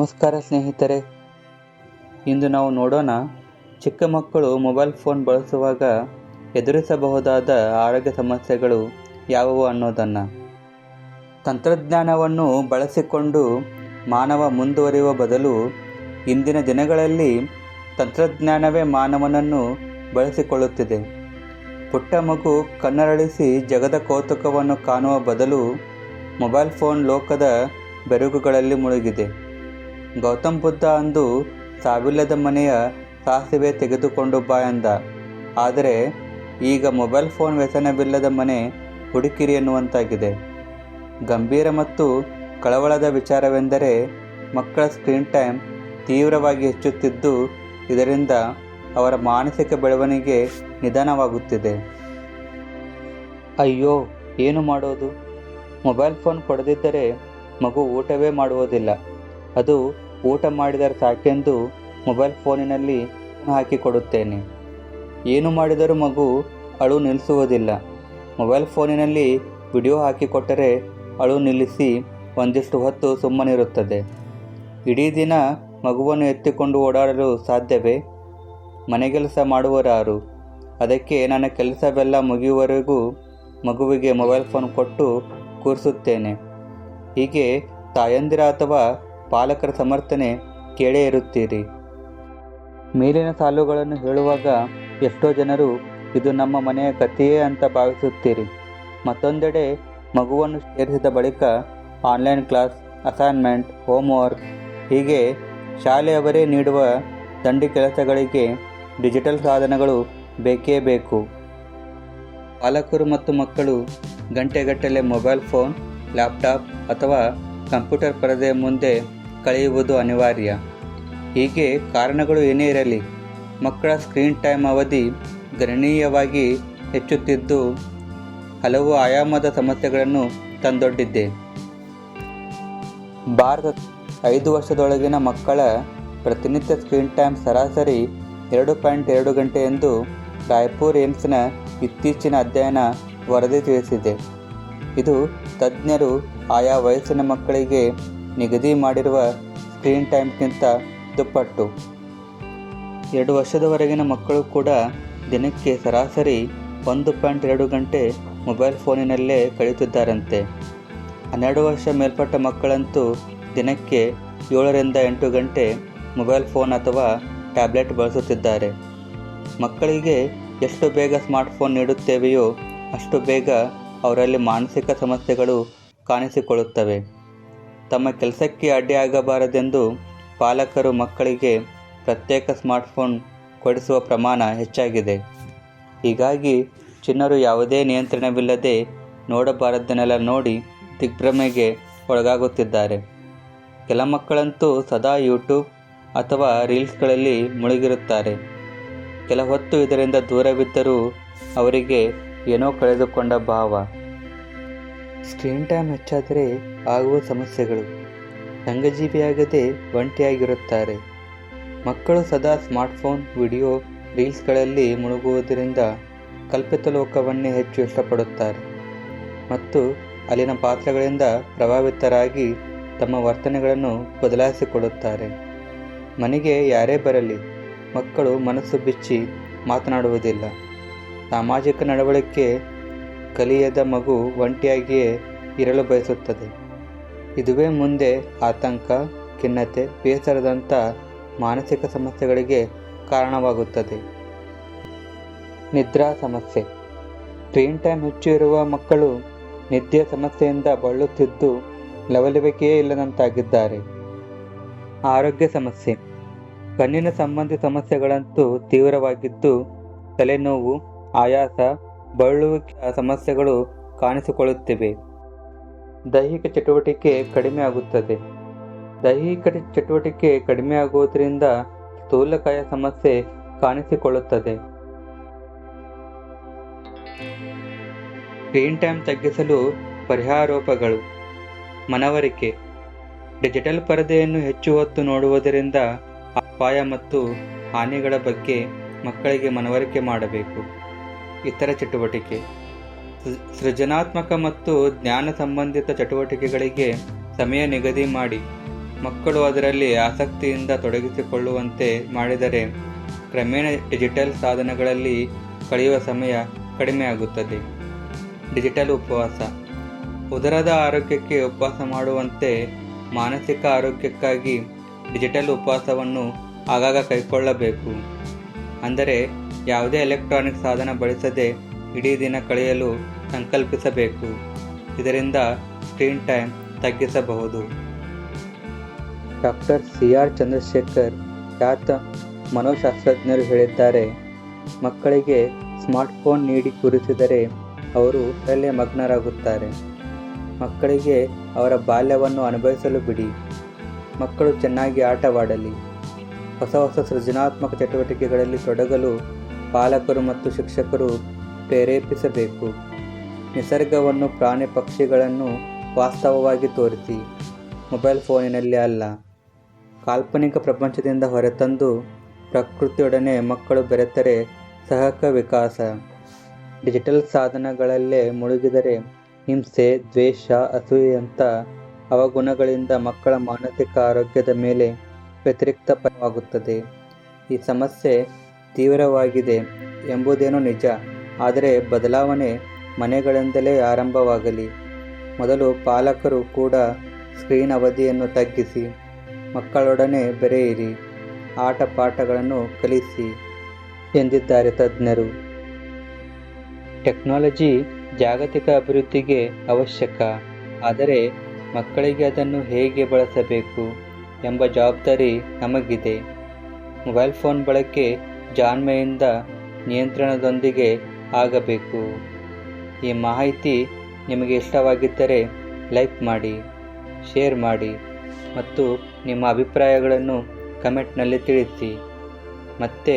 ನಮಸ್ಕಾರ ಸ್ನೇಹಿತರೆ. ಇಂದು ನಾವು ನೋಡೋಣ ಚಿಕ್ಕ ಮಕ್ಕಳು ಮೊಬೈಲ್ ಫೋನ್ ಬಳಸುವಾಗ ಎದುರಿಸಬಹುದಾದ ಆರೋಗ್ಯ ಸಮಸ್ಯೆಗಳು ಯಾವುವು ಅನ್ನೋದನ್ನು. ತಂತ್ರಜ್ಞಾನವನ್ನು ಬಳಸಿಕೊಂಡು ಮಾನವ ಮುಂದುವರಿಯುವ ಬದಲು ಇಂದಿನ ದಿನಗಳಲ್ಲಿ ತಂತ್ರಜ್ಞಾನವೇ ಮಾನವನನ್ನು ಬಳಸಿಕೊಳ್ಳುತ್ತಿದೆ. ಪುಟ್ಟ ಮಗು ಕಣ್ಣರಳಿಸಿ ಜಗದ ಕೌತುಕವನ್ನು ಕಾಣುವ ಬದಲು ಮೊಬೈಲ್ ಫೋನ್ ಲೋಕದ ಬೆರಗುಗಳಲ್ಲಿ ಮುಳುಗಿದೆ. ಗೌತಮ್ ಬುದ್ಧ ಅಂದು ಸಾವಿಲ್ಲದ ಮನೆಯ ಸಾಸಿವೆ ತೆಗೆದುಕೊಂಡು ಬಾ ಎಂದ. ಆದರೆ ಈಗ ಮೊಬೈಲ್ ಫೋನ್ ವ್ಯಸನವಿಲ್ಲದ ಮನೆ ಹುಡುಕಿರಿ ಎನ್ನುವಂತಾಗಿದೆ. ಗಂಭೀರ ಮತ್ತು ಕಳವಳದ ವಿಚಾರವೆಂದರೆ ಮಕ್ಕಳ ಸ್ಕ್ರೀನ್ ಟೈಮ್ ತೀವ್ರವಾಗಿ ಹೆಚ್ಚುತ್ತಿದ್ದು, ಇದರಿಂದ ಅವರ ಮಾನಸಿಕ ಬೆಳವಣಿಗೆ ನಿಧಾನವಾಗುತ್ತಿದೆ. ಅಯ್ಯೋ, ಏನು ಮಾಡೋದು? ಮೊಬೈಲ್ ಫೋನ್ ಕೊಡದಿದ್ದರೆ ಮಗು ಊಟವೇ ಮಾಡುವುದಿಲ್ಲ. ಅದು ಊಟ ಮಾಡಿದರೆ ಸಾಕೆಂದು ಮೊಬೈಲ್ ಫೋನಿನಲ್ಲಿ ಹಾಕಿಕೊಡುತ್ತೇನೆ. ಏನು ಮಾಡಿದರೂ ಮಗು ಅಳು ನಿಲ್ಲಿಸುವುದಿಲ್ಲ. ಮೊಬೈಲ್ ಫೋನಿನಲ್ಲಿ ವಿಡಿಯೋ ಹಾಕಿಕೊಟ್ಟರೆ ಅಳು ನಿಲ್ಲಿಸಿ ಒಂದಿಷ್ಟು ಹೊತ್ತು ಸುಮ್ಮನಿರುತ್ತದೆ. ಇಡೀ ದಿನ ಮಗುವನ್ನು ಎತ್ತಿಕೊಂಡು ಓಡಾಡಲು ಸಾಧ್ಯವೇ? ಮನೆಗೆಲಸ ಮಾಡುವರಾರು? ಅದಕ್ಕೆ ನನ್ನ ಕೆಲಸವೆಲ್ಲ ಮುಗಿಯುವವರೆಗೂ ಮಗುವಿಗೆ ಮೊಬೈಲ್ ಫೋನ್ ಕೊಟ್ಟು ಕೂರಿಸುತ್ತೇನೆ. ಹೀಗೆ ತಾಯಂದಿರ ಅಥವಾ ಪಾಲಕರ ಸಮರ್ಥನೆ ಕೇಳೇ ಇರುತ್ತೀರಿ. ಮೇಲಿನ ಸಾಲುಗಳನ್ನು ಹೇಳುವಾಗ ಎಷ್ಟೋ ಜನರು ಇದು ನಮ್ಮ ಮನೆಯ ಕಥೆಯೇ ಅಂತ ಭಾವಿಸುತ್ತೀರಿ. ಮತ್ತೊಂದೆಡೆ ಮಗುವನ್ನು ಸೇರಿಸಿದ ಬಳಿಕ ಆನ್ಲೈನ್ ಕ್ಲಾಸ್, ಅಸೈನ್ಮೆಂಟ್, ಹೋಮ್ವರ್ಕ್ ಹೀಗೆ ಶಾಲೆಯವರೇ ನೀಡುವ ದಂಡಿ ಕೆಲಸಗಳಿಗೆ ಡಿಜಿಟಲ್ ಸಾಧನಗಳು ಬೇಕೇ ಬೇಕು. ಪಾಲಕರು ಮತ್ತು ಮಕ್ಕಳು ಗಂಟೆಗಟ್ಟಲೆ ಮೊಬೈಲ್ ಫೋನ್, ಲ್ಯಾಪ್ಟಾಪ್ ಅಥವಾ ಕಂಪ್ಯೂಟರ್ ಪರದೆಯ ಮುಂದೆ ಕಳೆಯುವುದು ಅನಿವಾರ್ಯ. ಹೀಗೆ ಕಾರಣಗಳು ಏನೇ ಇರಲಿ, ಮಕ್ಕಳ ಸ್ಕ್ರೀನ್ ಟೈಮ್ ಅವಧಿ ಗಣನೀಯವಾಗಿ ಹೆಚ್ಚುತ್ತಿದ್ದು ಹಲವು ಆಯಾಮದ ಸಮಸ್ಯೆಗಳನ್ನು ತಂದೊಡ್ಡಿದೆ. ಭಾರತದ 5 ವರ್ಷದೊಳಗಿನ ಮಕ್ಕಳ ಪ್ರತಿನಿತ್ಯ ಸ್ಕ್ರೀನ್ ಟೈಮ್ ಸರಾಸರಿ 2.2 ಗಂಟೆ ಎಂದು ರಾಯ್ಪುರ್ ಏಮ್ಸ್ನ ಇತ್ತೀಚಿನ ಅಧ್ಯಯನ ವರದಿ ತಿಳಿಸಿದೆ. ಇದು ತಜ್ಞರು ಆಯಾ ವಯಸ್ಸಿನ ಮಕ್ಕಳಿಗೆ ನಿಗದಿ ಮಾಡಿರುವ ಸ್ಕ್ರೀನ್ ಟೈಮ್ಗಿಂತ ದುಪ್ಪಟ್ಟು. 2 ವರ್ಷದವರೆಗಿನ ಮಕ್ಕಳು ಕೂಡ ದಿನಕ್ಕೆ ಸರಾಸರಿ 1.2 ಗಂಟೆ ಮೊಬೈಲ್ ಫೋನಿನಲ್ಲೇ ಕಳೆಯುತ್ತಿದ್ದಾರಂತೆ. 12 ವರ್ಷ ಮೇಲ್ಪಟ್ಟ ಮಕ್ಕಳಂತೂ ದಿನಕ್ಕೆ 7ರಿಂದ 8 ಗಂಟೆ ಮೊಬೈಲ್ ಫೋನ್ ಅಥವಾ ಟ್ಯಾಬ್ಲೆಟ್ ಬಳಸುತ್ತಿದ್ದಾರೆ. ಮಕ್ಕಳಿಗೆ ಎಷ್ಟು ಬೇಗ ಸ್ಮಾರ್ಟ್ಫೋನ್ ನೀಡುತ್ತೇವೆಯೋ ಅಷ್ಟು ಬೇಗ ಅವರಲ್ಲಿ ಮಾನಸಿಕ ಸಮಸ್ಯೆಗಳು ಕಾಣಿಸಿಕೊಳ್ಳುತ್ತವೆ. ತಮ್ಮ ಕೆಲಸಕ್ಕೆ ಅಡ್ಡಿಯಾಗಬಾರದೆಂದು ಪಾಲಕರು ಮಕ್ಕಳಿಗೆ ಪ್ರತ್ಯೇಕ ಸ್ಮಾರ್ಟ್ಫೋನ್ ಕೊಡಿಸುವ ಪ್ರಮಾಣ ಹೆಚ್ಚಾಗಿದೆ. ಹೀಗಾಗಿ ಚಿಣ್ಣರು ಯಾವುದೇ ನಿಯಂತ್ರಣವಿಲ್ಲದೆ ನೋಡಬಾರದನ್ನೆಲ್ಲ ನೋಡಿ ದಿಗ್ಭ್ರಮೆಗೆ ಒಳಗಾಗುತ್ತಿದ್ದಾರೆ. ಕೆಲ ಮಕ್ಕಳಂತೂ ಸದಾ ಯೂಟ್ಯೂಬ್ ಅಥವಾ ರೀಲ್ಸ್ಗಳಲ್ಲಿ ಮುಳುಗಿರುತ್ತಾರೆ. ಕೆಲ ಹೊತ್ತು ಇದರಿಂದ ದೂರವಿದ್ದರೂ ಅವರಿಗೆ ಏನೋ ಕಳೆದುಕೊಂಡ ಭಾವ. ಸ್ಕ್ರೀನ್ ಟೈಮ್ ಹೆಚ್ಚಾದರೆ ಆಗುವ ಸಮಸ್ಯೆಗಳು: ಸಂಘಜೀವಿಯಾಗದೆ ಒಂಟಿಯಾಗಿರುತ್ತಾರೆ. ಮಕ್ಕಳು ಸದಾ ಸ್ಮಾರ್ಟ್ಫೋನ್, ವಿಡಿಯೋ, ರೀಲ್ಸ್ಗಳಲ್ಲಿ ಮುಳುಗುವುದರಿಂದ ಕಲ್ಪಿತ ಲೋಕವನ್ನೇ ಹೆಚ್ಚು ಇಷ್ಟಪಡುತ್ತಾರೆ ಮತ್ತು ಅಲ್ಲಿನ ಪಾತ್ರಗಳಿಂದ ಪ್ರಭಾವಿತರಾಗಿ ತಮ್ಮ ವರ್ತನೆಗಳನ್ನು ಬದಲಾಯಿಸಿಕೊಳ್ಳುತ್ತಾರೆ. ಮನೆಗೆ ಯಾರೇ ಬರಲಿ, ಮಕ್ಕಳು ಮನಸ್ಸು ಬಿಚ್ಚಿ ಮಾತನಾಡುವುದಿಲ್ಲ. ಸಾಮಾಜಿಕ ನಡವಳಿಕೆ ಕಲಿಯದ ಮಗು ಒಂಟಿಯಾಗಿಯೇ ಇರಲು ಬಯಸುತ್ತದೆ. ಇದುವೇ ಮುಂದೆ ಆತಂಕ, ಖಿನ್ನತೆ, ಬೇಸರದಂಥ ಮಾನಸಿಕ ಸಮಸ್ಯೆಗಳಿಗೆ ಕಾರಣವಾಗುತ್ತದೆ. ನಿದ್ರಾ ಸಮಸ್ಯೆ: ಸ್ಕ್ರೀನ್ ಟೈಮ್ ಹೆಚ್ಚು ಇರುವ ಮಕ್ಕಳು ನಿದ್ದೆಯ ಸಮಸ್ಯೆಯಿಂದ ಬಳಲುತ್ತಿದ್ದು ಲವಲವಿಕೆಯೇ ಇಲ್ಲದಂತಾಗಿದ್ದಾರೆ. ಆರೋಗ್ಯ ಸಮಸ್ಯೆ: ಕಣ್ಣಿನ ಸಂಬಂಧಿ ಸಮಸ್ಯೆಗಳಂತೂ ತೀವ್ರವಾಗಿದ್ದು ತಲೆನೋವು, ಆಯಾಸ, ಬಳಲುವಿಕೆಯ ಸಮಸ್ಯೆಗಳು ಕಾಣಿಸಿಕೊಳ್ಳುತ್ತಿವೆ. ದೈಹಿಕ ಚಟುವಟಿಕೆ ಕಡಿಮೆ ಆಗುತ್ತದೆ. ದೈಹಿಕ ಚಟುವಟಿಕೆ ಕಡಿಮೆಯಾಗುವುದರಿಂದ ಸ್ಥೂಲಕಾಯ ಸಮಸ್ಯೆ ಕಾಣಿಸಿಕೊಳ್ಳುತ್ತದೆ. ಸ್ಕ್ರೀನ್ ಟೈಮ್ ತಗ್ಗಿಸಲು ಪರಿಹಾರೋಪಾಯಗಳು: ಮನವರಿಕೆ: ಡಿಜಿಟಲ್ ಪರದೆಯನ್ನು ಹೆಚ್ಚು ಹೊತ್ತು ನೋಡುವುದರಿಂದ ಅಪಾಯ ಮತ್ತು ಹಾನಿಗಳ ಬಗ್ಗೆ ಮಕ್ಕಳಿಗೆ ಮನವರಿಕೆ ಮಾಡಬೇಕು. ಇತರ ಚಟುವಟಿಕೆ: ಸೃಜನಾತ್ಮಕ ಮತ್ತು ಜ್ಞಾನ ಸಂಬಂಧಿತ ಚಟುವಟಿಕೆಗಳಿಗೆ ಸಮಯ ನಿಗದಿ ಮಾಡಿ ಮಕ್ಕಳು ಅದರಲ್ಲಿ ಆಸಕ್ತಿಯಿಂದ ತೊಡಗಿಸಿಕೊಳ್ಳುವಂತೆ ಮಾಡಿದರೆ ಕ್ರಮೇಣ ಡಿಜಿಟಲ್ ಸಾಧನಗಳಲ್ಲಿ ಕಳೆಯುವ ಸಮಯ ಕಡಿಮೆಯಾಗುತ್ತದೆ. ಡಿಜಿಟಲ್ ಉಪವಾಸ. ಉದರದ ಆರೋಗ್ಯಕ್ಕೆ ಉಪವಾಸ ಮಾಡುವಂತೆ ಮಾನಸಿಕ ಆರೋಗ್ಯಕ್ಕಾಗಿ ಡಿಜಿಟಲ್ ಉಪವಾಸವನ್ನು ಆಗಾಗ ಕೈಗೊಳ್ಳಬೇಕು. ಅಂದರೆ ಯಾವುದೇ ಎಲೆಕ್ಟ್ರಾನಿಕ್ ಸಾಧನ ಬಳಸದೆ ಇಡೀ ದಿನ ಕಳೆಯಲು ಸಂಕಲ್ಪಿಸಬೇಕು. ಇದರಿಂದ ಸ್ಕ್ರೀನ್ ಟೈಮ್ ತಗ್ಗಿಸಬಹುದು. ಡಾಕ್ಟರ್ CR ಚಂದ್ರಶೇಖರ್, ಖ್ಯಾತ ಮನೋಶಾಸ್ತ್ರಜ್ಞರು ಹೇಳಿದ್ದಾರೆ, ಮಕ್ಕಳಿಗೆ ಸ್ಮಾರ್ಟ್ಫೋನ್ ನೀಡಿ ಕೂರಿಸಿದರೆ ಅವರು ಅದರಲ್ಲೇ ಮಗ್ನರಾಗುತ್ತಾರೆ. ಮಕ್ಕಳಿಗೆ ಅವರ ಬಾಲ್ಯವನ್ನು ಅನುಭವಿಸಲು ಬಿಡಿ. ಮಕ್ಕಳು ಚೆನ್ನಾಗಿ ಆಟವಾಡಲಿ. ಹೊಸ ಹೊಸ ಸೃಜನಾತ್ಮಕ ಚಟುವಟಿಕೆಗಳಲ್ಲಿ ತೊಡಗಲು ಪಾಲಕರು ಮತ್ತು ಶಿಕ್ಷಕರು ಪ್ರೇರೇಪಿಸಬೇಕು. ನಿಸರ್ಗವನ್ನು, ಪ್ರಾಣಿ ಪಕ್ಷಿಗಳನ್ನು ವಾಸ್ತವವಾಗಿ ತೋರಿಸಿ, ಮೊಬೈಲ್ ಫೋನಿನಲ್ಲಿ ಅಲ್ಲ. ಕಾಲ್ಪನಿಕ ಪ್ರಪಂಚದಿಂದ ಹೊರತಂದು ಪ್ರಕೃತಿಯೊಡನೆ ಮಕ್ಕಳು ಬೆರೆತರೆ ಸಹಕ ವಿಕಾಸ. ಡಿಜಿಟಲ್ ಸಾಧನಗಳಲ್ಲೇ ಮುಳುಗಿದರೆ ಹಿಂಸೆ, ದ್ವೇಷ, ಅಸೂಯೆಯಂಥ ಅವಗುಣಗಳಿಂದ ಮಕ್ಕಳ ಮಾನಸಿಕ ಆರೋಗ್ಯದ ಮೇಲೆ ವ್ಯತಿರಿಕ್ತ ಪರಿಣಾಮವಾಗುತ್ತದೆ. ಈ ಸಮಸ್ಯೆ ತೀವ್ರವಾಗಿದೆ ಎಂಬುದೇನೋ ನಿಜ, ಆದರೆ ಬದಲಾವಣೆ ಮನೆಗಳಿಂದಲೇ ಆರಂಭವಾಗಲಿ. ಮೊದಲು ಪಾಲಕರು ಕೂಡ ಸ್ಕ್ರೀನ್ ಅವಧಿಯನ್ನು ತಗ್ಗಿಸಿ, ಮಕ್ಕಳೊಡನೆ ಬೆರೆಯಿರಿ, ಆಟ ಪಾಠಗಳನ್ನು ಕಲಿಸಿ ಎಂದಿದ್ದಾರೆ ತಜ್ಞರು. ಟೆಕ್ನಾಲಜಿ ಜಾಗತಿಕ ಅಭಿವೃದ್ಧಿಗೆ ಅವಶ್ಯಕ, ಆದರೆ ಮಕ್ಕಳಿಗೆ ಅದನ್ನು ಹೇಗೆ ಬಳಸಬೇಕು ಎಂಬ ಜವಾಬ್ದಾರಿ ನಮಗಿದೆ. ಮೊಬೈಲ್ ಫೋನ್ ಬಳಕೆ ಜಾಣ್ಮೆಯಿಂದ, ನಿಯಂತ್ರಣದೊಂದಿಗೆ ಆಗಬೇಕು. ಈ ಮಾಹಿತಿ ನಿಮಗೆ ಇಷ್ಟವಾಗಿದ್ದರೆ ಲೈಕ್ ಮಾಡಿ, ಶೇರ್ ಮಾಡಿ ಮತ್ತು ನಿಮ್ಮ ಅಭಿಪ್ರಾಯಗಳನ್ನು ಕಮೆಂಟ್ನಲ್ಲಿ ತಿಳಿಸಿ. ಮತ್ತೆ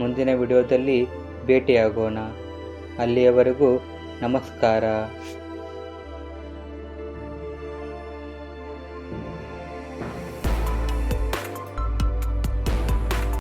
ಮುಂದಿನ ವಿಡಿಯೋದಲ್ಲಿ ಭೇಟಿಯಾಗೋಣ. ಅಲ್ಲಿಯವರೆಗೂ ನಮಸ್ಕಾರ.